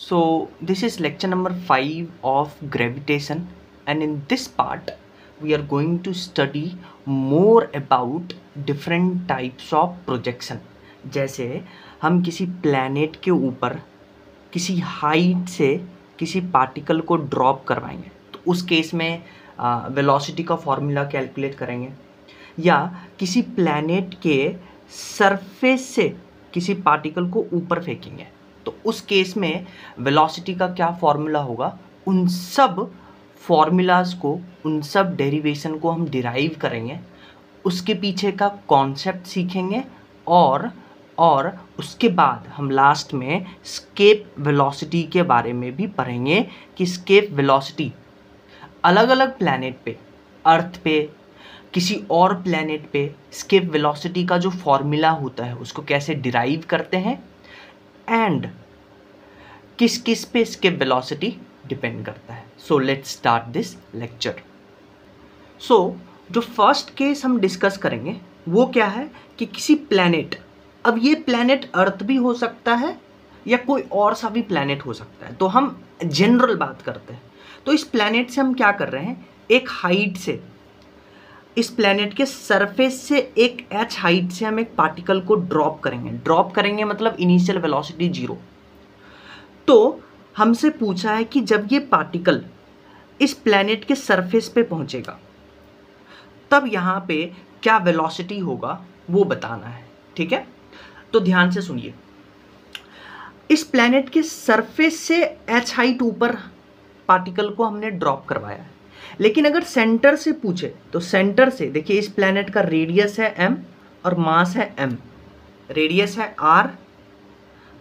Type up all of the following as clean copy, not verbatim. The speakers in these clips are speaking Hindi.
So this is lecture number 5 of gravitation, and in this part we are going to study more about different types of projection. जैसे हम किसी प्लैनेट के ऊपर किसी हाइट से किसी पार्टिकल को ड्रॉप करवाएंगे तो उस केस में वेलोसिटी का फॉर्मूला कैलकुलेट करेंगे, या किसी प्लैनेट के सरफेस से किसी पार्टिकल को ऊपर फेंकेंगे तो उस केस में वेलोसिटी का क्या फॉर्मूला होगा, उन सब फॉर्मूलाज को, उन सब डेरिवेशन को हम डिराइव करेंगे, उसके पीछे का कॉन्सेप्ट सीखेंगे और उसके बाद हम लास्ट में स्केप वेलोसिटी के बारे में भी पढ़ेंगे कि स्केप वेलोसिटी अलग अलग प्लैनेट पे, अर्थ पे, किसी और प्लैनेट पे स्केप वेलोसिटी का जो फॉर्मूला होता है उसको कैसे डिराइव करते हैं एंड किस किस पे स्केप वेलोसिटी डिपेंड करता है. So let's start this lecture. So जो फर्स्ट केस हम डिस्कस करेंगे वो क्या है कि किसी प्लैनेट, अब ये प्लैनेट अर्थ भी हो सकता है या कोई और सा भी प्लैनेट हो सकता है, तो हम जनरल बात करते हैं. तो इस प्लैनेट से हम क्या कर रहे हैं, एक हाइट से, इस प्लैनेट के सरफेस से एक h हाइट से हम एक पार्टिकल को ड्रॉप करेंगे मतलब इनिशियल वेलोसिटी 0. तो हमसे पूछा है कि जब ये पार्टिकल इस प्लैनेट के सरफेस पे पहुंचेगा तब यहाँ पे क्या वेलोसिटी होगा वो बताना है. ठीक है, तो ध्यान से सुनिए. इस प्लैनेट के सरफेस से h हाइट ऊपर पार्टिकल को हमने ड्रॉप करवाया है, लेकिन अगर सेंटर से पूछे तो सेंटर से देखिए, इस प्लैनेट का रेडियस है m और मास है m. रेडियस है r,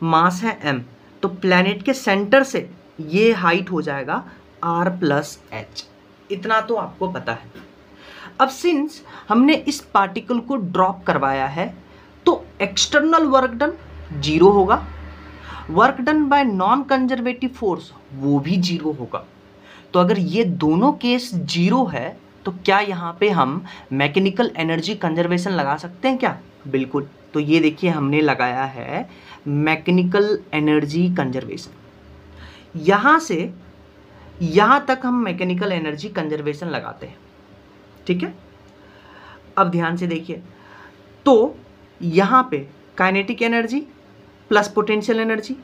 मास है m. तो प्लैनेट के सेंटर से ये हाइट हो जाएगा r प्लस h. इतना तो आपको पता है. अब सिंस हमने इस पार्टिकल को ड्रॉप करवाया है तो एक्सटर्नल वर्क डन 0 होगा, work done by non conservative force वो भी 0 होगा. तो अगर ये दोनों केस 0 है तो क्या यहाँ पे हम मैकेनिकल एनर्जी कंजर्वेशन लगा सकते हैं क्या? बिल्कुल. तो ये देखिए हमने लगाया है मैकेनिकल एनर्जी कंजर्वेशन. यहाँ से यहाँ तक हम मैकेनिकल एनर्जी कंजर्वेशन लगाते हैं. ठीक है, अब ध्यान से देखिए. तो यहाँ पे kinetic energy plus potential energy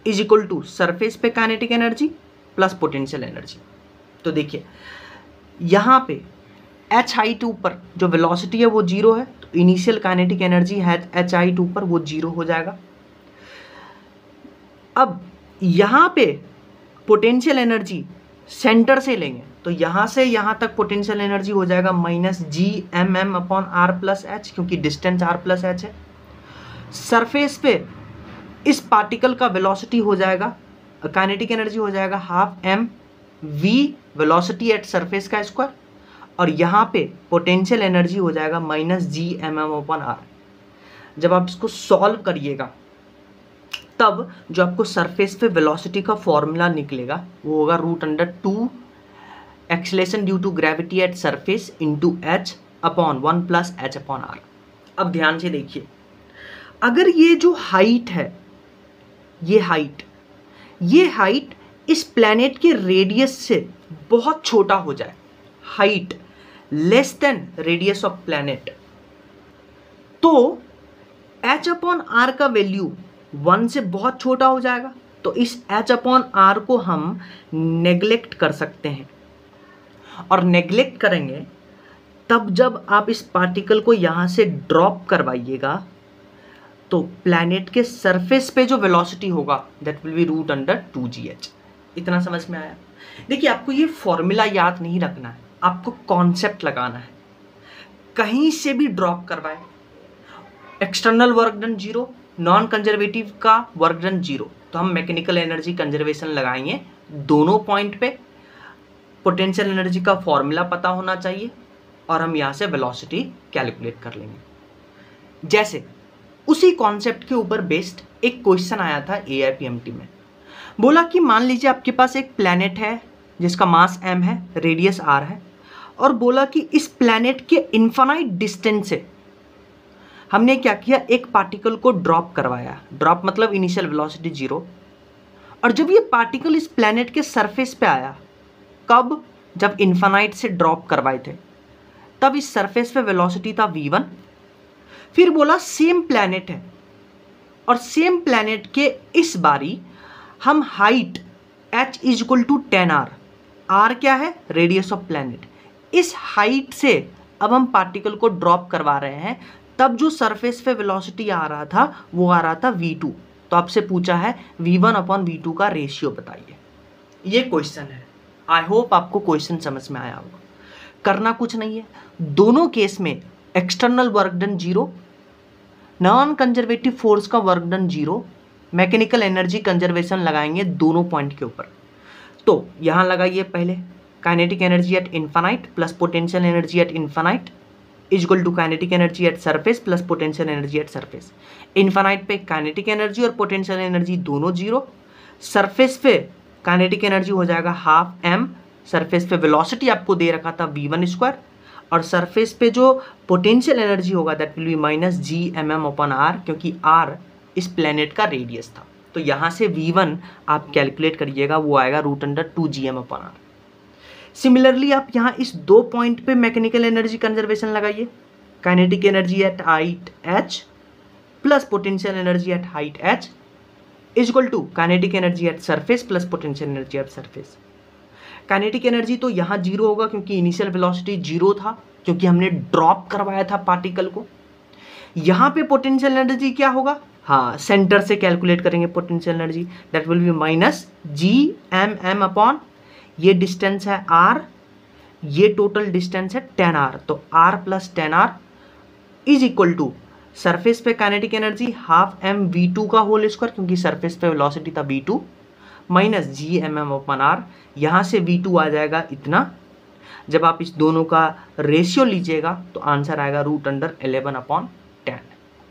is equal to surface पे kinetic energy plus potential energy. तो देखिए यहाँ पे h हाइट ऊपर जो वेलोसिटी है वो 0 है, तो इनिशियल काइनेटिक एनर्जी है h हाइट ऊपर वो 0 हो जाएगा. अब यहाँ पे पोटेंशियल एनर्जी सेंटर से लेंगे तो यहाँ से यहाँ तक पोटेंशियल एनर्जी हो जाएगा minus GMM upon R plus H, क्योंकि डिस्टेंस R प्लस एच है. सरफेस पे इस पार्टिकल का वेलोसिटी हो जाएगा, काइनेटिक एनर्जी हो जाएगा half mv velocity at surface का स्क्वायर, और यहाँ पे पोटेंशियल एनर्जी हो जाएगा माइनस GMM अपॉन R. जब आप इसको सॉल्व करिएगा तब जो आपको सरफेस पे वेलोसिटी का फॉर्मूला निकलेगा वो होगा √2 acceleration due to gravity at surface into h upon 1 plus h upon r. अब ध्यान से देखिए, अगर ये जो हाइट है, ये हाइट इस प्लैनेट के रेडियस से बहुत छोटा हो जाए, height less than radius of planet, तो h अपॉन r का वैल्यू 1 से बहुत छोटा हो जाएगा. तो इस h अपॉन r को हम नेग्लेक्ट कर सकते हैं, और नेग्लेक्ट करेंगे तब जब आप इस पार्टिकल को यहाँ से ड्रॉप करवाइएगा तो प्लैनेट के सरफेस पे जो वेलोसिटी होगा दैट विल बी √2gh. इतना समझ में आया? देखिए आपको ये फॉर्मूला याद नहीं रखना है, आपको कॉन्सेप्ट लगाना है. कहीं से भी ड्रॉप करवाए, external work done 0, non conservative का वर्क डन 0, तो हम मैकेनिकल एनर्जी कंजर्वेशन लगाएंगे दोनों पॉइंट पे. पोटेंशियल एनर्जी का फॉर्मूला पता होना चाहिए और हम यहाँ से वेलोसिटी कैलकुलेट कर लेंगे. जैसे उसी कॉन्सेप्ट के ऊपर बेस्ड एक क्वेश्चन आया था AIPMT में. बोला कि मान लीजिए आपके पास एक प्लैनेट है जिसका मास m है, रेडियस r है, और बोला कि इस प्लैनेट के इन्फानाइट डिस्टेंस से हमने क्या किया, एक पार्टिकल को ड्रॉप करवाया. ड्रॉप मतलब इनिशियल वेलोसिटी 0, और जब ये पार्टिकल इस प्लैनेट के सरफेस पे आया, कब? जब इन्फानाइट से ड्रॉप करवाए थे, तब इस सरफेस पे वेलोसिटी था v1। फिर बोला सेम प्लैनेट है और सेम प्लैनेट के इस बारी हम height h is equal to 10r, r क्या है? Radius of planet. इस हाइट से अब हम पार्टिकल को ड्रॉप करवा रहे हैं, तब जो सरफेस पे वेलोसिटी आ रहा था वो आ रहा था v2। तो आपसे पूछा है v1 अपॉन v2 का रेशियो बताइए। ये क्वेश्चन है। आई होप आपको क्वेश्चन समझ में आया होगा। करना कुछ नहीं है, दोनों केस में external work done 0, non conservative force का work done 0, mechanical energy conservation लगाएंगे दोनों पॉइंट के ऊपर। तो यहां लगाइए पहले kinetic energy at infinite plus potential energy at infinite is equal to kinetic energy at surface plus potential energy at surface. Infinite पे काइनेटिक एनर्जी और पोटेंशियल एनर्जी दोनों 0, सरफेस पे काइनेटिक एनर्जी हो जाएगा हाफ m, सरफेस पे वेलोसिटी आपको दे रखा था v1 स्क्वायर, और सरफेस पे जो पोटेंशियल एनर्जी होगा that will be minus G M M upon R, क्योंकि r इस प्लेनेट का रेडियस था। तो यहाँ से v1 आप कैलकुलेट करिएगा, वो आएगा √2gm अपॉन आर। सिमिलरली आप यहाँ इस दो पॉइंट पे मैकेनिकल एनर्जी कंजर्वेशन लगाइए, kinetic energy at height h plus potential energy at height h is equal to kinetic energy at surface plus potential energy at surface. Kinetic energy तो यहाँ 0 होगा क्योंकि इनिशियल वेलोसिटी 0 था, क्योंकि हमने ड्रॉप करवाया था पार्टिकल को। यहाँ पे पोटेंशियल एनर्जी क्या होगा? हाँ, सेंटर से कैलकुलेट करेंगे potential energy, that will be minus G M M upon, ये डिस्टेंस है r, ये टोटल डिस्टेंस है 10r, तो r plus 10r is equal to surface पे kinetic energy half m v2 का होल स्क्वायर, क्योंकि सरफेस पे वेलोसिटी था v2, minus G M M upon R. यहाँ से v2 आ जाएगा इतना। जब आप इस दोनों का रेशियो लीजिएगा तो आंसर आएगा √11 अपॉन 10।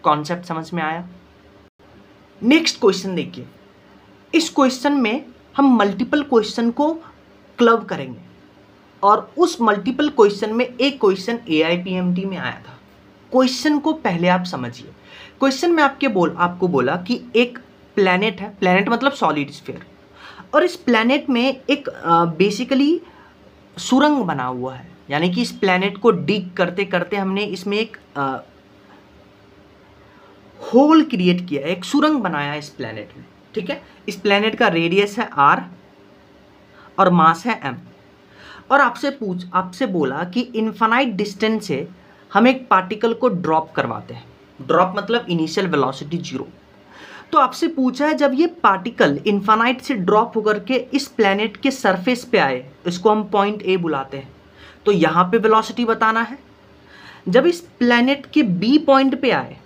कॉन्सेप्ट समझ में आया? नेक्स्ट क्वेश्चन देखिए। इस क्वेश्चन में हम मल्टीपल क्वेश्चन को क्लब करेंगे और उस मल्टीपल क्वेश्चन में एक क्वेश्चन AIPMT में आया था। क्वेश्चन को पहले आप समझिए। क्वेश्चन में आपको बोला कि एक प्लैनेट है, प्लैनेट मतलब सॉलिड स्फीयर, और इस प्लैनेट में एक बेसिकली सुरंग बना हुआ है, यानी कि इस प्लैनेट को डिग करते करते हमने इसमें एक होल क्रिएट किया, एक सुरंग बनाया इस प्लैनेट में। ठीक है, इस प्लैनेट का रेडियस है r और मास है m, और आपसे बोला कि इनफाइनाइट डिस्टेंस से हम एक पार्टिकल को ड्रॉप करवाते हैं। ड्रॉप मतलब इनिशियल वेलोसिटी 0। तो आपसे पूछा है जब ये पार्टिकल इनफाइनाइट से ड्रॉप होकर के इस प्लैनेट के सरफेस पे आए, इसको हम पॉइंट A बुलाते हैं, तो यहाँ पे वेलोसिटी बताना है। जब इस प्लैनेट के B पॉइंट पे आए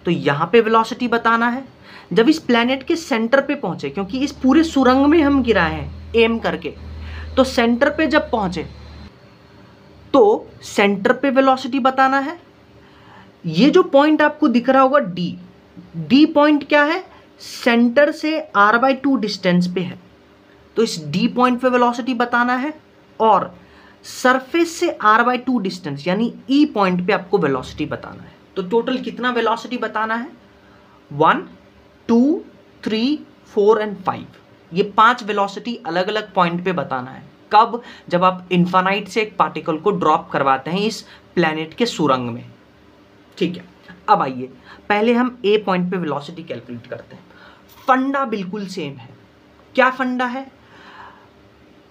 तो यहाँ पे वेलोसिटी बताना है। जब इस प्लैनेट के सेंटर पे पहुँचे, क्योंकि इस पूरे सुरंग में हम गिराए हैं एम करके, तो सेंटर पे जब पहुँचे तो सेंटर पे वेलोसिटी बताना है। ये जो पॉइंट आपको दिख रहा होगा डी पॉइंट क्या है? सेंटर से r/2 डिस्टेंस पे है, तो इस डी पॉइंट पे वेलोसिटी बताना है। और सरफेस से r/2 डिस्टेंस यानी ई पॉइंट पे आपको वेलोसिटी बताना है। तो टोटल कितना वेलोसिटी बताना है? 1, 2, 3, 4 एंड 5। ये 5 वेलोसिटी अलग अलग पॉइंट पे बताना है। कब? जब आप इनफाइनाइट से एक पार्टिकल को ड्रॉप करवाते हैं इस प्लैनेट के सुरंग में। ठीक है, अब आइए पहले हम ए पॉइंट पे वेलोसिटी कैलकुलेट करते हैं। फंडा बिल्कुल सेम है। क्या फंडा है?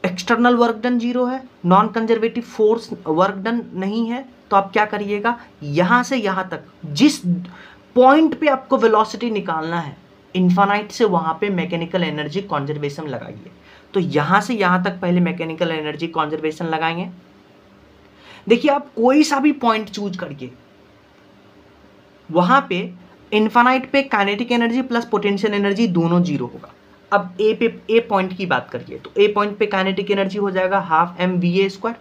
एक्सटर्नल वर्क डन 0 है, non conservative force work done नहीं है। तो आप क्या करिएगा, यहां से यहां तक जिस पॉइंट पे आपको वेलोसिटी निकालना है इनफाइनाइट से, वहां पे मैकेनिकल एनर्जी कंजर्वेशन लगाइए। तो यहां से यहां तक पहले मैकेनिकल एनर्जी कंजर्वेशन लगाएंगे। देखिए, आप कोई सा भी पॉइंट चूज करके वहां पे इनफाइनाइट पे kinetic energy plus potential energy दोनों 0 होगा। अब ए पॉइंट की बात करिए तो ए पॉइंट पे काइनेटिक एनर्जी हो जाएगा हाफ mva²,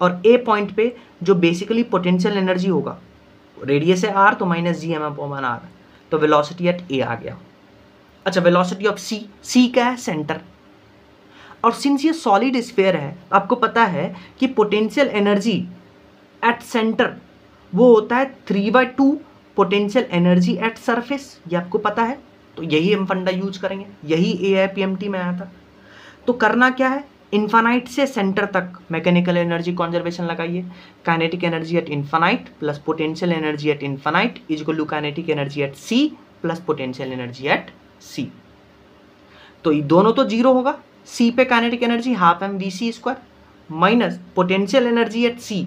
और ए पॉइंट पे जो बेसिकली पोटेंशियल एनर्जी होगा, रेडियस है r, तो minus G M upon R, तो वेलोसिटी एट ए आ गया। अच्छा, वेलोसिटी ऑफ सी क्या है? सेंटर। और सिंस ये सॉलिड स्फीयर है, आपको पता है कि पोटेंशियल एनर्जी एट सेंटर वो होता है 3/2 पोटेंशियल एनर्जी एट सरफेस, ये आपको पता है। तो यही हम फंडा यूज करेंगे, यही AIPMT में आया था। तो करना क्या है, इन्फानाइट से सेंटर तक मैकेनिकल एनर्जी कॉन्जर्वेशन लगाइए। Kinetic energy at infinite plus potential energy at infinite is equal to kinetic energy at C plus potential energy at C। तो ये दोनों तो जीरो होगा, C पे kinetic energy half mvc square minus potential energy at C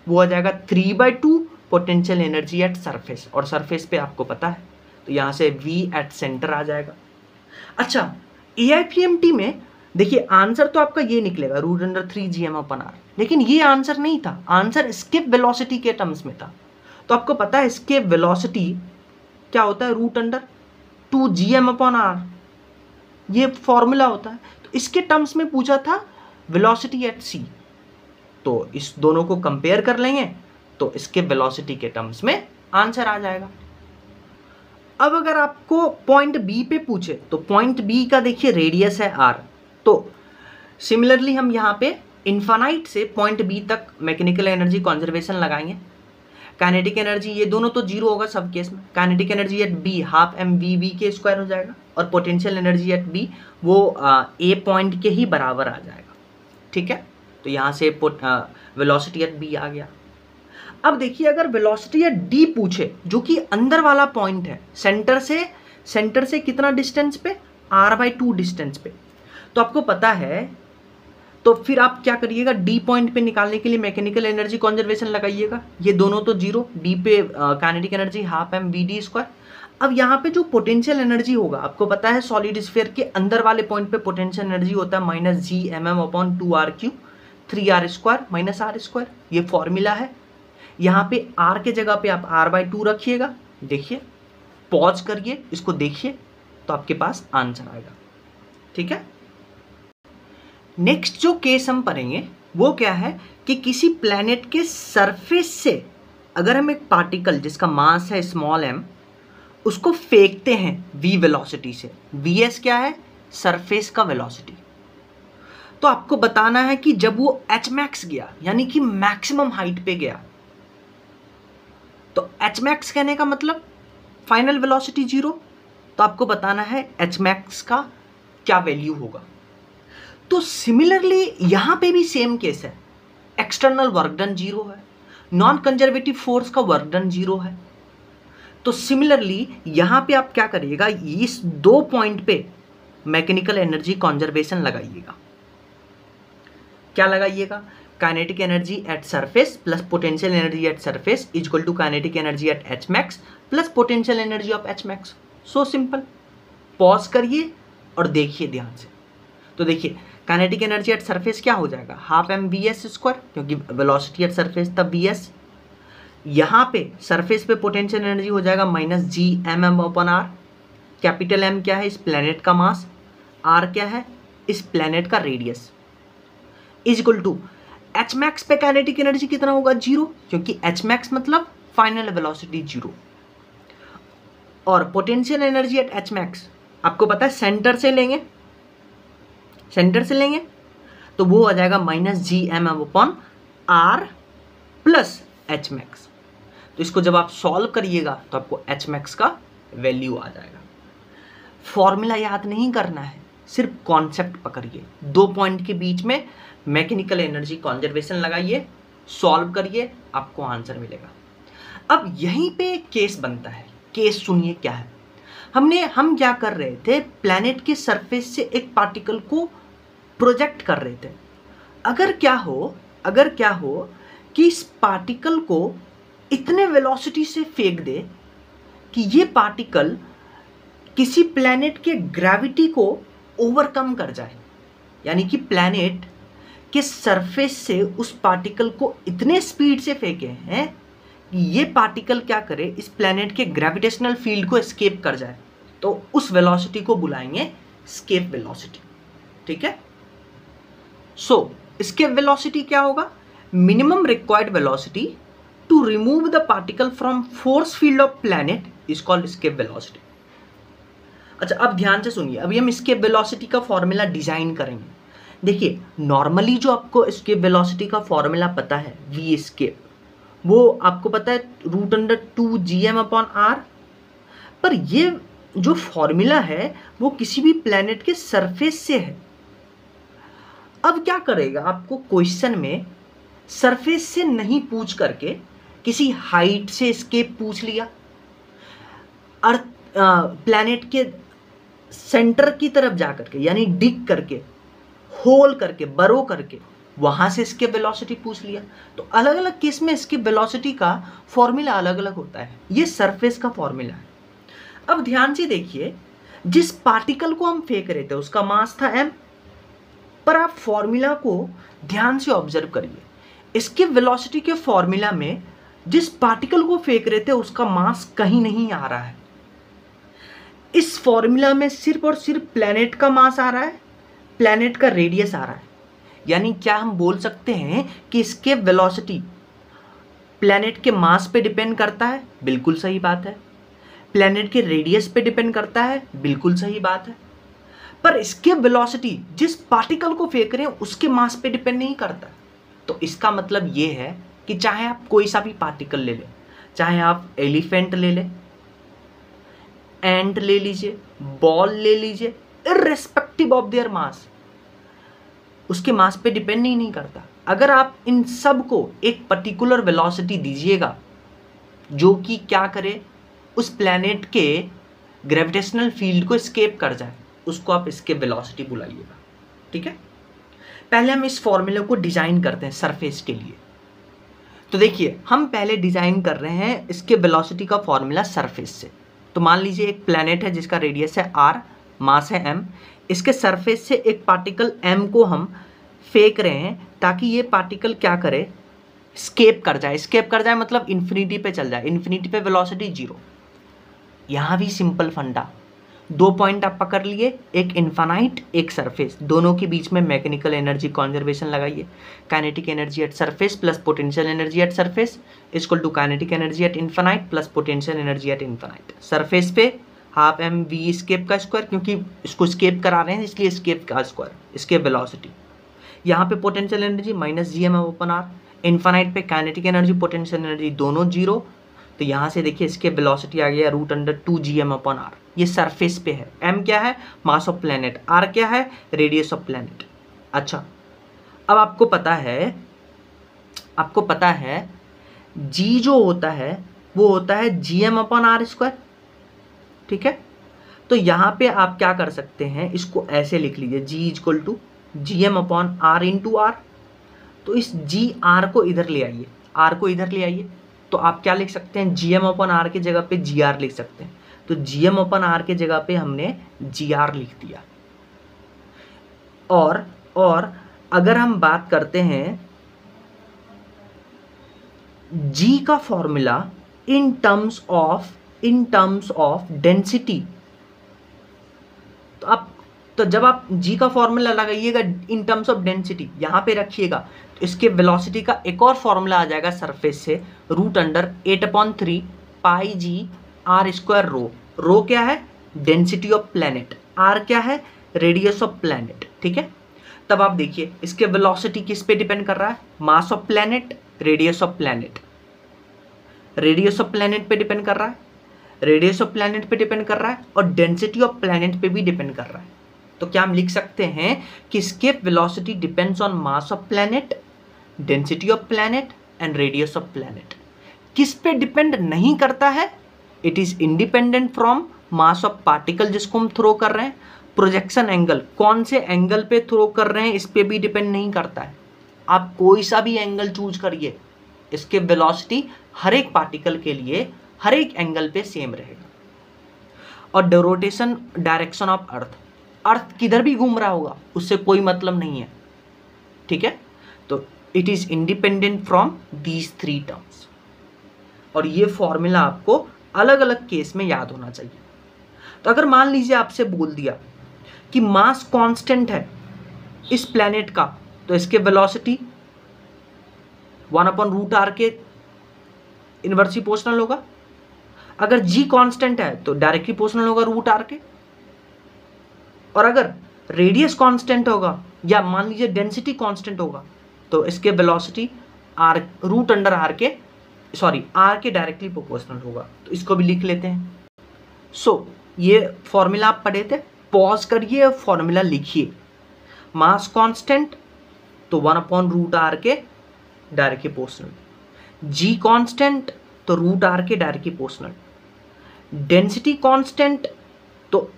वो आ जाएगा 3/2 पोटेंशियल एनर्जी एट सरफेस, और सरफेस पे आपको पता है तो यहाँ से V एट सेंटर आ जाएगा। अच्छा, AIPMT में देखिए आंसर तो आपका ये निकलेगा √3gm/r, लेकिन ये आंसर नहीं था, आंसर एस्केप वेलोसिटी के टर्म्स में था। तो आपको पता है एस्केप वेलोसिटी क्या होता है, √2gm/r, ये फॉर्मूला होता है। तो इसके टर्म्स में पूछा था वेलोसिटी एट C, तो इस दोनों को कंपेयर कर लेंगे तो इसके वेलोसिटी के टर्म्स में आंसर आ जाएगा। अब अगर आपको पॉइंट B पे पूछे तो पॉइंट B का देखिए रेडियस है R, तो सिमिलरली हम यहाँ पे इन्फानाइट से पॉइंट B तक मैकेनिकल एनर्जी कॉन्जर्वेशन लगाएंगे। काइनेटिक एनर्जी ये दोनों तो जीरो होगा सब केस में, kinetic energy eight B half mvv के स्क्वायर हो जाएगा, और पोटेंशियल एनर्जी एट B वो A पॉइंट के ही बराबर आ जाएगा। ठीक है, तो यहाँ से वेलोसिटी एट B आ गया। अब देखिए अगर वेलोसिटी एट D पूछे जो कि अंदर वाला पॉइंट है, सेंटर से कितना डिस्टेंस पे, r/2 डिस्टेंस पे, तो आपको पता है, तो फिर आप क्या करिएगा, D पॉइंट पे निकालने के लिए मैकेनिकल एनर्जी कॉन्जर्वेशन लगाइएगा। ये दोनों तो जीरो, D पे kinetic energy half mvd square. अब यहाँ पे जो पोटेंशियल एनर्जी होगा, आपको पता है सॉलिड स्फीयर के अंदर वाले पॉइंट पे पोटेंशियल एनर्जी होता है -gmm/2r3 3r² माइनस r², ये फॉर्मूला है। यहाँ पे r के जगह पे आप r/2 रखिएगा। देखिए, पॉज करिए, इसको देखिए तो आपके पास आंसर आएगा। ठीक है, नेक्स्ट जो केस हम पढ़ेंगे वो क्या है कि किसी प्लैनेट के सरफेस से अगर हम एक पार्टिकल जिसका मास है स्मॉल m उसको फेंकते हैं v वेलोसिटी से, vs क्या है, सरफेस का वेलोसिटी, तो आपको बताना है कि जब वो hmax गया यानी कि मैक्सिमम हाइट पे गया, तो hmax कहने का मतलब फाइनल वेलोसिटी जीरो, तो आपको बताना है hmax का क्या वैल्यू होगा। तो सिमिलरली यहाँ पे भी सेम केस है, एक्सटर्नल वर्क डन जीरो है, नॉन कंजर्वेटिव फोर्स का वर्क डन जीरो है। तो सिमिलरली यहाँ पे आप क्या करिएगा, इस दो पॉइंट पे मैकेनिकल एनर्जी कॉन्जर्वेशन लगाइएगा। क्या लगाइएगा, kinetic energy at surface plus potential energy at surface is equal to kinetic energy at hmax plus potential energy of hmax। So simple, pause करिए और देखिए ध्यान से। तो देखिए काइनेटिक एनर्जी एट सरफेस क्या हो जाएगा, हाफ mvs स्क्वायर, क्योंकि वेलोसिटी एट सरफेस तब vs, यहाँ पे सरफेस पे पोटेंशियल एनर्जी हो जाएगा -gmm/r। कैपिटल M क्या है, इस प्लेनेट का मास, R क्या है, इस प्लेनेट का radius, is equal to hmax पे काइनेटिक एनर्जी कितना होगा, जीरो, क्योंकि hmax मतलब फाइनल वेलोसिटी जीरो, और पोटेंशियल एनर्जी एट hmax आपको पता है सेंटर से लेंगे तो वो आ जाएगा -gmm/r प्लस hmax। तो इसको जब आप सॉल्व करिएगा तो आपको hmax का वैल्यू आ जाएगा। फॉर्मूला याद नहीं करना है, सिर्फ कॉन्सेप्ट पकड़िए। दो पॉइंट के बीच में मैकेनिकल एनर्जी कॉन्जर्वेशन लगाइए, सॉल्व करिए, आपको आंसर मिलेगा। अब यहीं पे एक केस बनता है, केस सुनिए क्या है। हम क्या कर रहे थे, प्लैनेट के सरफेस से एक पार्टिकल को प्रोजेक्ट कर रहे थे। अगर क्या हो कि इस पार्टिकल को इतने वेलोसिटी से फेंक दे कि ये पार्टिकल किसी प्लैनेट के ग्रेविटी को ओवरकम कर जाए, यानी कि प्लैनेट के सरफेस से उस पार्टिकल को इतने स्पीड से फेंके हैं कि ये पार्टिकल क्या करे, इस प्लैनेट के ग्रेविटेशनल फील्ड को एस्केप कर जाए, तो उस वेलोसिटी को बुलाएंगे एस्केप वेलोसिटी। ठीक है, सो एस्केप वेलोसिटी क्या होगा, minimum required velocity to remove the particle from force field of planet is called escape velocity. अच्छा, अब ध्यान से सुनिए, अभी हम एस्केप वेलोसिटी का फॉर्मूला डिजाइन करेंगे। देखिए नॉर्मली जो आपको एस्केप वेलोसिटी का फॉर्मूला पता है v एस्केप, वो आपको पता है √2gm/r, पर ये जो फॉर्मूला है वो किसी भी प्लैनेट के सरफेस से है। अब क्या करेगा, आपको क्वेश्चन में सरफेस से नहीं पूछ करके किसी हाइट से एस्केप पूछ लिया, अर्थ प्लैनेट के सेंटर की तरफ जा करके यानी डिग करके, होल करके, बरो करके वहां से इसके वेलोसिटी पूछ लिया। तो अलग अलग केस में इसके वेलोसिटी का फॉर्मूला अलग अलग होता है। ये सरफेस का फॉर्मूला है। अब ध्यान से देखिए, जिस पार्टिकल को हम फेंक रहे थे उसका मास था m, पर आप फॉर्मूला को ध्यान से ऑब्जर्व करिए। इसके वेलोसिटी के फॉर्मूला में जिस पार्टिकल को फेंक रहे थे उसका मास कहीं नहीं आ रहा है। इस फॉर्मूला में सिर्फ और सिर्फ प्लैनेट का मास आ रहा है, प्लैनेट का रेडियस आ रहा है। यानी क्या हम बोल सकते हैं कि इसके वेलोसिटी प्लैनेट के मास पे डिपेंड करता है? बिल्कुल सही बात है। प्लैनेट के रेडियस पे डिपेंड करता है? बिल्कुल सही बात है। पर इसके वेलोसिटी जिस पार्टिकल को फेंक रहे हैं उसके मास पे डिपेंड नहीं करता। तो इसका मतलब ये है कि चाहे आप कोई सा भी पार्टिकल ले लें, चाहे आप एलिफेंट ले लें, एंट ले लीजिए, बॉल ले लीजिए, इररिस्पेक्टिव ऑफ देयर मास, उसके मास पे डिपेंड ही नहीं करता। अगर आप इन सब को एक पर्टिकुलर वेलोसिटी दीजिएगा जो कि क्या करे, उस प्लैनेट के ग्रेविटेशनल फील्ड को एस्केप कर जाए, उसको आप इसके वेलोसिटी बुलाइएगा। ठीक है, पहले हम इस फॉर्मूले को डिजाइन करते हैं सरफेस के लिए। तो देखिए, हम पहले डिजाइन कर रहे हैं इसके वेलोसिटी का फॉर्मूला सरफेस से। तो मान लीजिए एक प्लैनेट है जिसका रेडियस है r, मास है m। इसके सरफेस से एक पार्टिकल m को हम फेंक रहे हैं ताकि ये पार्टिकल क्या करे, स्केप कर जाए। स्केप कर जाए मतलब इन्फिनिटी पे चल जाए, इन्फिनिटी पे वेलोसिटी 0। यहाँ भी सिंपल फंडा, 2 पॉइंट आप पकड़ लिए, एक इन्फानाइट एक सरफेस, दोनों के बीच में मैकेनिकल एनर्जी कॉन्जर्वेशन लगाइए। Kinetic energy at surface plus potential energy at surface equal to kinetic energy at infinite plus potential energy at infinite. Surface पे हाफ एम वी स्केप का स्क्वायर, क्योंकि इसको स्केप करा रहे हैं इसलिए स्केप का स्क्वायर, इसके वेलोसिटी। यहाँ पे potential energy minus G M upon R, infinite पे काइनेटिक एनर्जी पोटेंशियल एनर्जी दोनों 0। तो यहाँ से देखिए इसके वेलोसिटी आ गया √2 GM अपॉन आर। ये सरफेस पे है। m क्या है, मास ऑफ प्लैनेट, r क्या है, रेडियस ऑफ प्लैनेट। अच्छा, अब आपको पता है g जो होता है वो होता है GM अपॉन आर स्क्वायर। ठीक है, तो यहाँ पे आप क्या कर सकते हैं, इसको ऐसे लिख लीजिए, g equal to GM upon R into R. तो इस जी आर को इधर ले आइए, आर को इधर ले आइए, तो आप क्या लिख सकते हैं, GM अपॉन आर की जगह पे GR लिख सकते हैं। तो GM अपॉन आर के जगह पे हमने GR लिख दिया। और अगर हम बात करते हैं G का formula in terms of density, तो जब आप G का फॉर्मूला लगाइएगा इन टर्म्स ऑफ डेंसिटी यहाँ पे रखिएगा, तो इसके वेलोसिटी का एक और फॉर्मूला आ जाएगा सरफेस से, √8/3 पाई जी आर स्क्वायर रो। रो क्या है, डेंसिटी ऑफ प्लैनेट, आर क्या है, रेडियस ऑफ प्लैनेट। ठीक है, तब आप देखिए इसके वेलोसिटी किस पे डिपेंड कर रहा है, mass of planet, radius of planet. Radius of planet पे डिपेंड कर रहा है, रेडियस ऑफ प्लैनेट पे डिपेंड कर रहा है, और डेंसिटी ऑफ प्लैनेट पे भी डिपेंड कर रहा है। तो क्या हम लिख सकते हैं कि इसके velocity depends on mass of planet, density of planet and radius of planet. किस पे डिपेंड नहीं करता है, it is independent from mass of particle जिसको हम थ्रो कर रहे हैं। प्रोजेक्शन एंगल, कौन से एंगल पे थ्रो कर रहे हैं इस पे भी डिपेंड नहीं करता है। आप कोई सा भी एंगल चूज करिए, इसके वेलोसिटी हर एक पार्टिकल के लिए हर एक एंगल पे सेम रहेगा। और रोटेशन डायरेक्शन ऑफ अर्थ किधर भी घूम रहा होगा उससे कोई मतलब नहीं है। ठीक है, तो it is independent from these 3 terms. और ये फॉर्मूला आपको अलग अलग केस में याद होना चाहिए। तो अगर मान लीजिए आपसे बोल दिया कि मास कांस्टेंट है इस प्लैनेट का, तो इसके वेलोसिटी 1/√r के इनवर्सली प्रोपोर्शनल होगा। अगर g कांस्टेंट है तो डायरेक्टली प्रोपोर्शनल होगा √r के। और अगर रेडियस कांस्टेंट होगा या मान लीजिए डेंसिटी कांस्टेंट होगा, तो इसके वेलोसिटी r के डायरेक्टली प्रोपोर्शनल होगा। तो इसको भी लिख लेते हैं। सो ये फॉर्मूला आप पढ़े थे, पॉज करिए और फॉर्मूला लिखिए। मास कांस्टेंट तो 1/√r के डायरेक्टली प्रोपोर्शनल, जी कांस्टेंट तो √r के डायरेक्टली प्रोपोर्शनल, डेंसिटी कांस्टेंट तो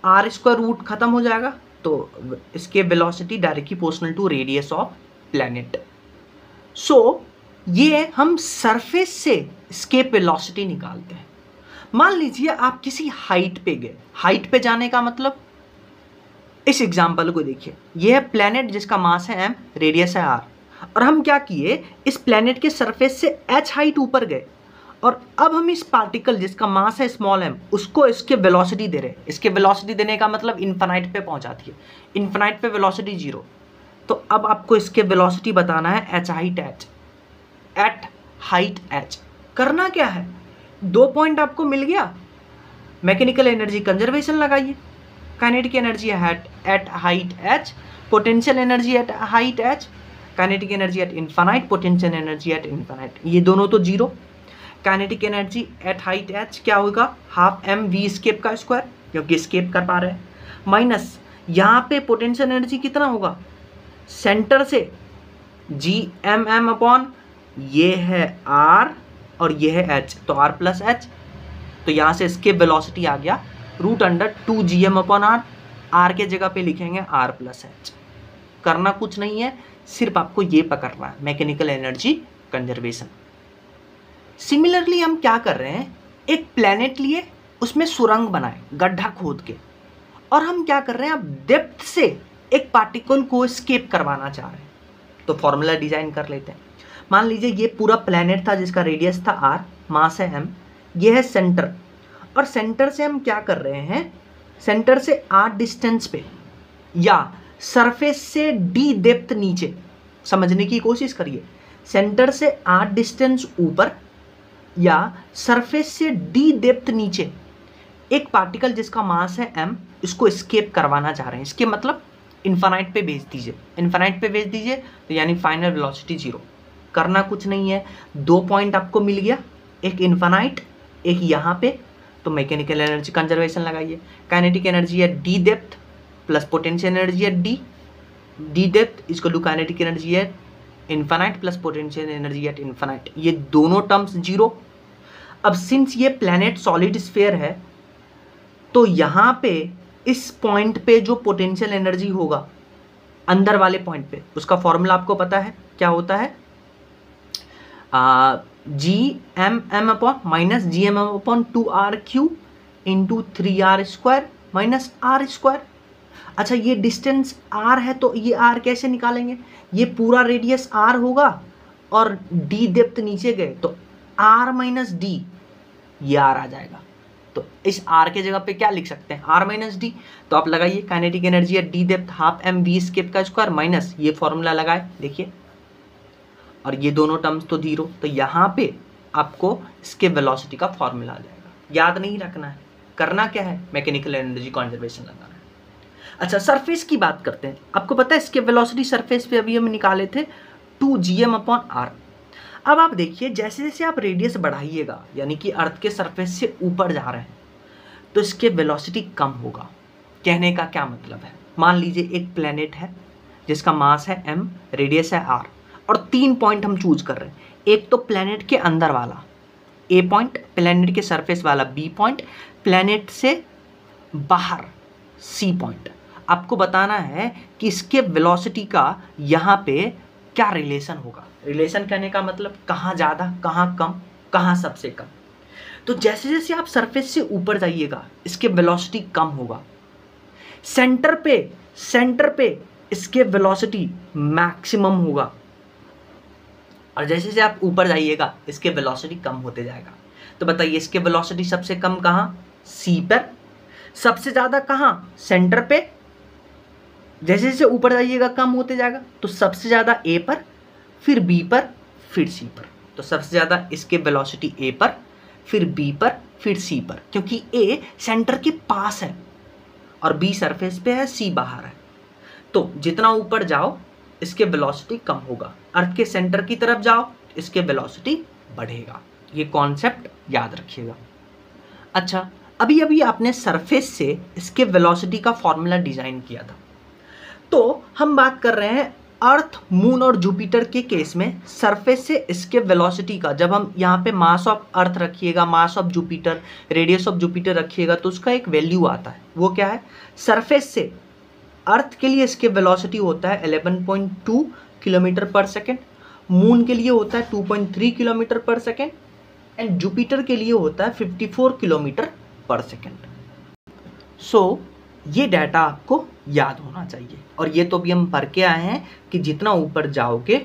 r² रूट खत्म हो जाएगा, तो इसके velocity directly proportional to radius of planet. So ये हम सरफेस से एस्केप वेलोसिटी निकालते हैं। मान लीजिए आप किसी हाइट पे गए, हाइट पे जाने का मतलब, इस एग्जांपल को देखिए, ये है प्लैनेट जिसका मास है m, रेडियस है r, और हम क्या किए, इस प्लैनेट के सरफेस से h हाइट ऊपर गए, और अब हम इस पार्टिकल जिसका मास है स्मॉल m उसको इसके वेलोसिटी दे रहे हैं। इसके वेलोसिटी देने का मतलब इन्फिनाइट पे पहुंचाती है, इन्फिनाइट पे वेलोसिटी 0। तो अब आपको इसके वेलोसिटी बताना है h height h, at height h। करना क्या है, 2 पॉइंट आपको मिल गया, मैकेनिकल एनर्जी कंजर्वेशन लगाइए, kinetic energy at height h, potential energy at height h, kinetic energy at infinite, potential energy at infinite, ये दोनों तो 0। Kinetic energy at height h क्या होगा, हाफ m v स्केप का स्क्वायर, क्योंकि स्केप कर पा रहे हैं, माइनस यहाँ पे पोटेंशियल एनर्जी कितना होगा, सेंटर से Gmm अपॉन ये है r और ये है h, तो r प्लस h, तो यहाँ से इसके वेलोसिटी आ गया √2gm अपॉन r, r के जगह पे लिखेंगे r प्लस h। करना कुछ नहीं है, सिर्फ आपको ये पकड़ना है, मैकेनिकल एनर्जी कंजर्वेशन। सिमिलरली हम क्या कर रहे हैं, एक प्लैनेट लिए, उसमें सुरंग बनाए गड्ढा खोद के, और हम क्या कर रहे हैं, अब डेप्थ से एक पार्टिकल को एस्केप करवाना चाह रहे हैं, तो फॉर्मूला डिजाइन कर लेते हैं। मान लीजिए ये पूरा प्लैनेट था जिसका रेडियस था r, मास है m, ये है सेंटर, और सेंटर से हम क्या कर रहे हैं, सेंटर से r डिस्टेंस पे या सरफेस से d डेप्थ नीचे, समझने की कोशिश करिए, सेंटर से r डिस्टेंस ऊपर या सरफेस से d डेप्थ नीचे एक पार्टिकल जिसका मास है m, इसको एस्केप करवाना चाह रहे हैं। इसके मतलब इन्फिनाइट पे भेज दीजिए, इन्फिनाइट पे भेज दीजिए, तो यानी फाइनल वेलोसिटी 0। करना कुछ नहीं है, 2 पॉइंट आपको मिल गया, एक इन्फिनाइट एक यहाँ पे, तो मैकेनिकल एनर्जी कंजर्वेशन लगाइए। काइनेटिक एनर्जी है d depth plus potential energy है d डेप्थ, इसको टू काइनेटिक एनर्जी है infinite plus potential energy at infinite, ये दोनों टर्म्स 0। अब सिंस ये प्लैनेट सॉलिड स्फीयर है, तो यहाँ पे इस पॉइंट पे जो पोटेंशियल एनर्जी होगा अंदर वाले पॉइंट पे, उसका फॉर्मूला आपको पता है क्या होता है, Gmm upon minus Gmm upon 2r³ into 3r² minus r²। अच्छा ये डिस्टेंस r है, तो ये r कैसे निकालेंगे, ये पूरा रेडियस r होगा और d डेप्थ नीचे गए, तो r माइनस d, ये r आ जाएगा। तो इस r के जगह पे क्या लिख सकते हैं, r माइनस d, तो आप लगाइए काइनेटिक एनर्जी है d depth half m v escape का स्क्वायर माइनस ये फॉर्मूला लगाए, देखिए, और ये दोनों टर्म्स तो 0, तो यहाँ पे आपको इसके वेलोसिटी का फॉर्मूला आ जाएगा। याद नहीं रखना है, करना क्या है, मैकेनिकल एनर्जी कंजर्वेशन लगाना है। अच्छा सरफेस की बात करते हैं, आपको पता है इसके वेलोसिटी सरफेस पे अभी हम निकाले थे 2gm अपॉन r। अब आप देखिए जैसे जैसे आप रेडियस बढ़ाइएगा, यानी कि अर्थ के सरफेस से ऊपर जा रहे हैं, तो इसके वेलोसिटी कम होगा। कहने का क्या मतलब है, मान लीजिए एक प्लैनेट है जिसका मास है m, रेडियस है r, और 3 पॉइंट हम चूज कर रहे हैं। एक तो प्लैनेट के अंदर वाला A पॉइंट, प्लैनेट के सरफेस वाला B पॉइंट, प्लैनेट से बाहर C पॉइंट। आपको बताना है कि इसके वेलोसिटी का यहाँ पे क्या रिलेशन होगा। रिलेशन कहने का मतलब कहाँ ज़्यादा, कहाँ कम, कहाँ सबसे कम। तो जैसे जैसे आप सरफेस से ऊपर जाइएगा इसके वेलोसिटी कम होगा, सेंटर पे इसके वेलोसिटी मैक्सिमम होगा, और जैसे जैसे आप ऊपर जाइएगा इसके वेलोसिटी कम होते जाएगा। तो बताइए इसके वेलोसिटी सबसे कम कहाँ, C पर, सबसे ज़्यादा कहाँ, सेंटर पे, जैसे जैसे ऊपर जाइएगा कम होते जाएगा, तो सबसे ज़्यादा A पर, फिर B पर, फिर C पर। तो सबसे ज़्यादा इसके वेलोसिटी A पर, फिर B पर, फिर C पर, क्योंकि A सेंटर के पास है और B सरफेस पे है, C बाहर है। तो जितना ऊपर जाओ इसके वेलोसिटी कम होगा, अर्थ के सेंटर की तरफ जाओ इसके वेलोसिटी बढ़ेगा। ये कॉन्सेप्ट याद रखिएगा। अच्छा अभी अभी आपने सरफेस से इसके वेलोसिटी का फॉर्मूला डिजाइन किया था। तो हम बात कर रहे हैं अर्थ, मून और जुपिटर के केस में सरफेस से इसके वेलोसिटी का। जब हम यहाँ पे मास ऑफ अर्थ रखिएगा, mass of Jupiter, radius of Jupiter रखिएगा तो उसका एक वैल्यू आता है। वो क्या है? सरफेस से अर्थ के लिए इसके वेलोसिटी होता है 11.2 किलोमीटर पर सेकेंड, मून के लिए होता है 2.3 किलोमीटर पर सेकेंड एंड जुपिटर के लिए होता है 54 किलोमीटर पर सेकेंड। सो ये डाटा आपको याद होना चाहिए। और ये तो भी हम पढ़ के आए हैं कि जितना ऊपर जाओगे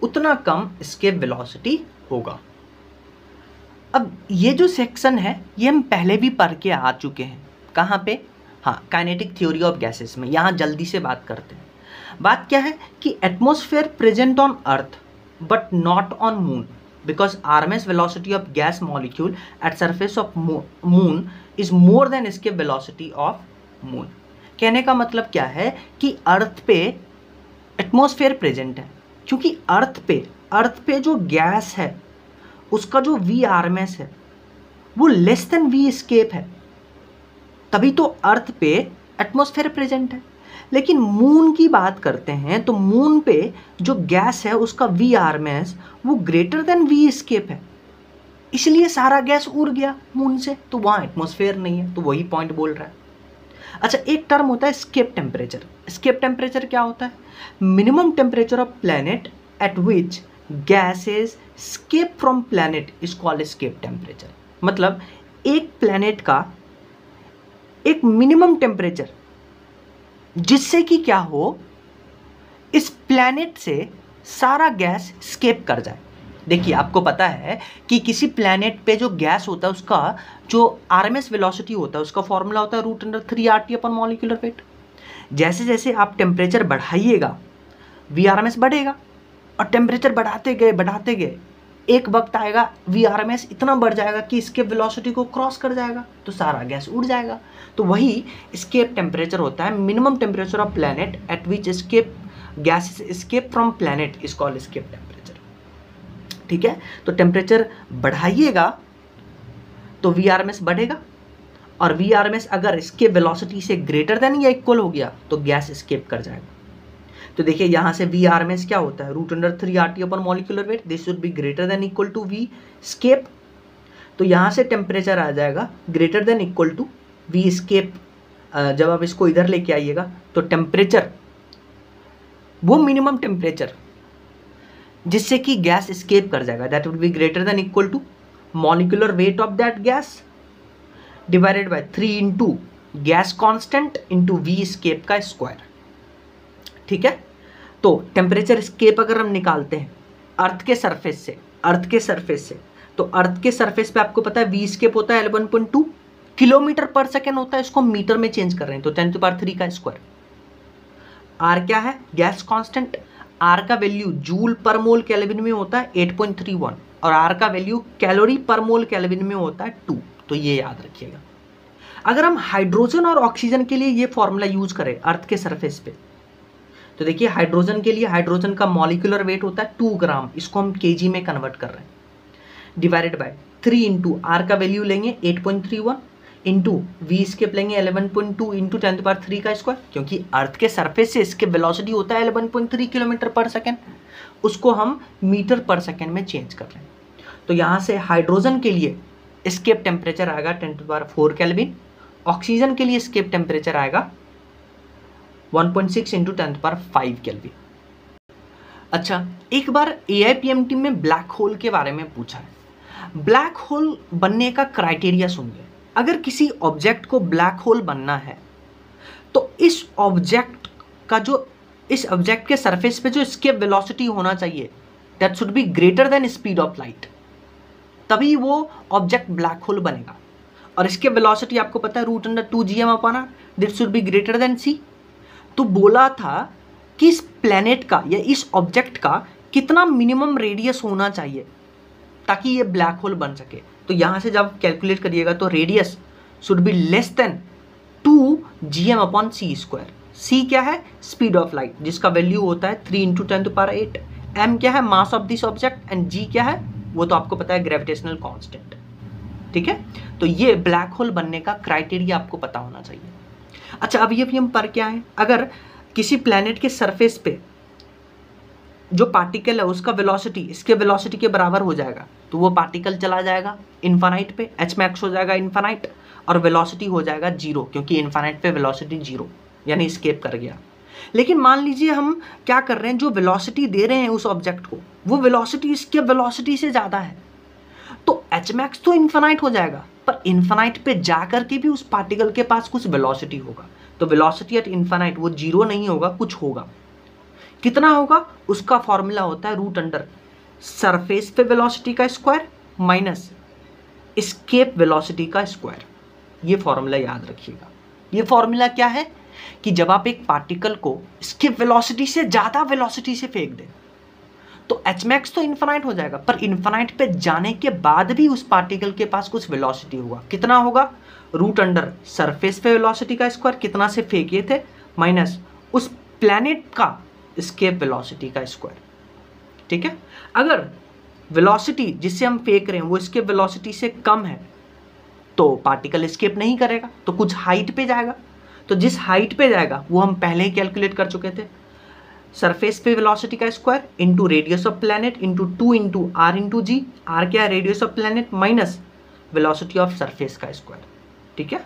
उतना कम इसके वेलोसिटी होगा। अब ये जो सेक्शन है ये हम पहले भी पढ़ के आ चुके हैं। कहाँ पे? हाँ, काइनेटिक थ्योरी ऑफ गैसेस में। यहाँ जल्दी से बात करते हैं। बात क्या है कि atmosphere present on earth but not on moon because RMS velocity of gas molecule at surface of moon is more than इसके वेलोसिटी ऑफ मून। कहने का मतलब क्या है कि अर्थ पे एटमॉस्फेयर प्रेजेंट है, क्योंकि अर्थ पे जो गैस है उसका जो वी आरएमएस है वो लेस देन वी एस्केप है, तभी तो अर्थ पे एटमॉस्फेयर प्रेजेंट है। लेकिन मून की बात करते हैं तो मून पे जो गैस है उसका वी आरएमएस वो ग्रेटर देन वी एस्केप है, इसलिए सारा गैस उड़ गया मून से, तो वहाँ एटमॉस्फेयर नहीं है। तो वही पॉइंट बोल रहा है। अच्छा, एक टर्म होता है एस्केप टेम्परेचर। एस्केप टेम्परेचर क्या होता है? Minimum temperature of planet eight which gases escape from planet is called escape temperature. मतलब एक प्लैनेट का एक मिनिमम टेम्परेचर जिससे कि क्या हो, इस प्लैनेट से सारा गैस एस्केप कर जाए। देखिए, आपको पता है कि किसी प्लैनेट पे जो गैस होता है उसका जो आरएमएस वेलोसिटी होता है उसका फॉर्मूला होता है √3 RT अपॉन मॉलिक्यूलर वेट। जैसे जैसे आप टेम्परेचर बढ़ाइएगा वी आरएमएस बढ़ेगा, और टेम्परेचर बढ़ाते गए एक वक्त आएगा वी आरएमएस इतना बढ़ जाएगा कि इसके वेलोसिटी को क्रॉस कर जाएगा, तो सारा गैस उड़ जाएगा। तो वही एस्केप टेम्परेचर होता है, minimum temperature of planet eight which gases escape from planet is called escape temperature. ठीक है, तो टेम्परेचर बढ़ाइएगा तो वी आरएमएस बढ़ेगा, और वी आरएमएस अगर इसके वेलोसिटी से ग्रेटर देन या इक्वल हो गया तो गैस एस्केप कर जाएगा। तो देखिए यहाँ से वी आरएमएस क्या होता है √3 RT upon molecular weight, this should be greater than equal to V escape. तो यहाँ से टेम्परेचर आ जाएगा greater than equal to V escape. जब आप इसको इधर लेके आइएगा तो टेम्परेचर वो मिनिमम टेम्परेचर जिससे कि गैस एस्केप कर जाएगा, that will be greater than equal to molecular weight of that gas divided by 3 into gas constant into V escape का स्क्वायर। ठीक है, तो टेम्परेचर एस्केप अगर हम निकालते हैं अर्थ के सरफेस से, तो अर्थ के सरफेस पे आपको पता है वी एस्केप होता है 11.2 किलोमीटर पर सेकेंड होता है, इसको मीटर में चेंज कर रहे हैं तो 10⁻³ का स्क्वायर। आर क्या है? Gas constant. आर का वैल्यू जूल पर मोल केल्विन में होता है 8.31 और आर का वैल्यू कैलोरी पर मोल केल्विन में होता है 2। तो ये याद रखिएगा। अगर हम हाइड्रोजन और ऑक्सीजन के लिए ये फॉर्मूला यूज करें अर्थ के सरफेस पे, तो देखिए हाइड्रोजन के लिए हाइड्रोजन का मॉलिक्यूलर वेट होता है 2 ग्राम, इसको हम केजी में कन्वर्ट कर रहे हैं, डिवाइडेड बाय 3 इंटू आर का वैल्यू लेंगे 8.31 इंटू वी एस्केप लेंगे 11.2 इंटू 10⁻³ का स्क्वायर, क्योंकि अर्थ के सरफेस से इसके वेलोसिटी होता है 11.3 किलोमीटर पर सेकेंड, उसको हम मीटर पर सेकेंड में चेंज कर रहे हैं। तो यहाँ से हाइड्रोजन के लिए एस्केप टेम्परेचर आएगा 10⁴ केल्विन, ऑक्सीजन के लिए एस्केप टेम्परेचर आएगा 1.6 इंटू 10⁵ केल्विन। अच्छा, एक बार AIPMT में ब्लैक होल के बारे में पूछा है। ब्लैक होल बनने का क्राइटेरिया सुनिए। अगर किसी ऑब्जेक्ट को ब्लैक होल बनना है तो इस ऑब्जेक्ट के सरफेस पे जो एस्केप वेलोसिटी होना चाहिए that should be greater then speed of light, तभी वो ऑब्जेक्ट ब्लैक होल बनेगा। और इसके वेलोसिटी आपको पता है √2 gm/r, this should be greater then c। तो बोला था कि इस प्लैनेट का या इस ऑब्जेक्ट का कितना मिनिमम रेडियस होना चाहिए ताकि ये ब्लैक होल बन सके। तो यहाँ से जब कैलकुलेट करिएगा तो radius should be less than 2 gm/c²। c क्या है? स्पीड ऑफ लाइट, जिसका वैल्यू होता है 3 इंटू 10⁸। m क्या है? Mass of this object. And g क्या है? वो तो आपको पता है ग्रेविटेशनल कांस्टेंट। ठीक है, तो ये ब्लैक होल बनने का क्राइटेरिया आपको पता होना चाहिए। अच्छा, अब ये भी हम पर क्या है, अगर किसी प्लैनेट के सरफेस पे जो पार्टिकल है उसका वेलोसिटी इसके वेलोसिटी के बराबर हो जाएगा तो वो पार्टिकल चला जाएगा इन्फानाइट पे, एच मैक्स हो जाएगा इन्फानाइट, और वेलोसिटी हो जाएगा जीरो, क्योंकि इन्फानाइट पे वेलोसिटी जीरो, यानी एस्केप कर गया। लेकिन मान लीजिए हम क्या कर रहे हैं, जो वेलोसिटी दे रहे हैं उस ऑब्जेक्ट को, वो वेलोसिटी इसके वेलोसिटी से ज़्यादा है, तो एच मैक्स तो इन्फानाइट हो जाएगा, पर इन्फानाइट पे जा करके भी उस पार्टिकल के पास कुछ वेलोसिटी होगा। तो वेलोसिटी एट इन्फानाइट वो जीरो नहीं होगा, कुछ होगा। कितना होगा, उसका फॉर्मूला होता है रूट अंडर सरफेस पे वेलोसिटी का स्क्वायर माइनस एस्केप वेलोसिटी का स्क्वायर। ये फॉर्मूला याद रखिएगा। ये फॉर्मूला क्या है कि जब आप एक पार्टिकल को एस्केप वेलोसिटी से ज़्यादा वेलोसिटी से फेंक दें तो एच मैक्स तो इन्फानाइट हो जाएगा, पर इन्फानाइट पे जाने के बाद भी उस पार्टिकल के पास कुछ वेलोसिटी होगा। कितना होगा, रूट अंडर सरफेस पे वेलोसिटी का स्क्वायर, कितना से फेंके थे, माइनस उस प्लैनेट का एस्केप वेलोसिटी का स्क्वायर। ठीक है, अगर वेलोसिटी जिससे हम फेंक रहे हैं वो एस्केप वेलोसिटी से कम है तो पार्टिकल एस्केप नहीं करेगा, तो कुछ हाइट पे जाएगा। तो जिस हाइट पे जाएगा वो हम पहले ही कैलकुलेट कर चुके थे, सरफेस पे वेलोसिटी का square into radius of planet into 2 into R into G. R क्या है, radius of planet minus velocity of surface का स्क्वायर। ठीक है।